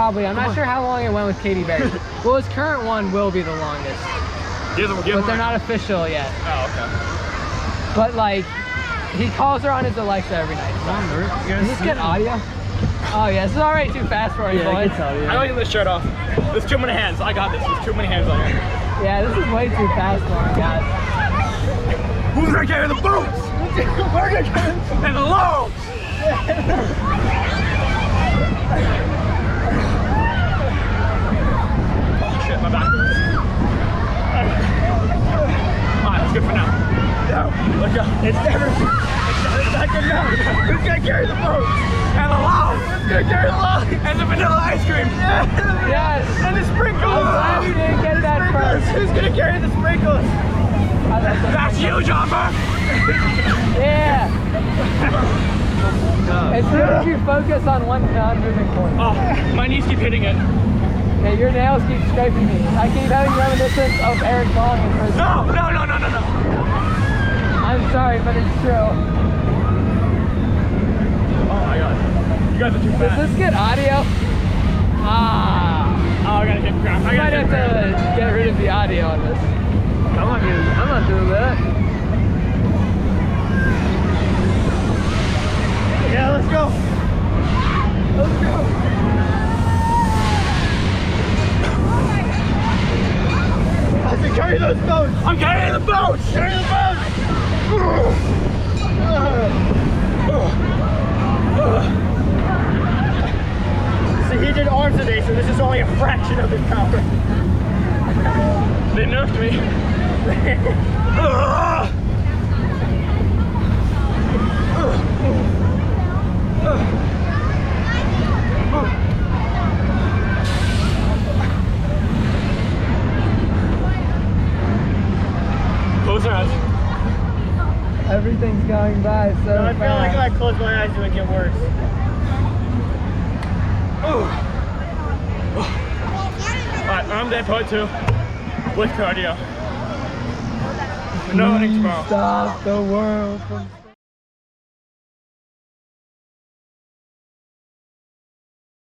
Probably. I'm not sure how long it went with Katy Perry. Well, his current one will be the longest. But they're not official yet. Oh, okay. But like, he calls her on his Alexa every night. So. Is this good audio? Oh yeah, this is already too fast for you, boys. I can I don't get this shirt off. There's too many hands. I got this. There's too many hands on here. Yeah, this is way too fast for him, guys. Who's gonna carry the boots? We're gonna carry and the loads. Oh shit, my back hurts. Alright, that's good for now. No, let's go. It's not good now. Who's gonna carry the boat? And the loaves. Who's gonna carry the loaves? And the vanilla ice cream. Yes. And the sprinkles. I'm glad you didn't get that first. Who's gonna carry the sprinkles? That's you, Jumper. Yeah. As soon as you focus on one non-moving point. Oh, my knees keep hitting it. Yeah, your nails keep scraping me. I keep having reminiscence of Eric Long in prison. No. I'm sorry, but it's true. Oh my god. You guys are too fast. Does this get audio? Oh, I gotta hit ground. I might have to get rid of the audio on this. I'm not doing that. Yeah, let's go. Let's go. I can carry those boats. I'm carrying the boats. Carry the boats. See, he did arms today, so this is only a fraction of his power. They nerfed me. Close our eyes. Everything's going by so I feel like if fast. I close my eyes, it would get worse. Alright, I'm day part 2 with cardio. No running tomorrow. Stop the world from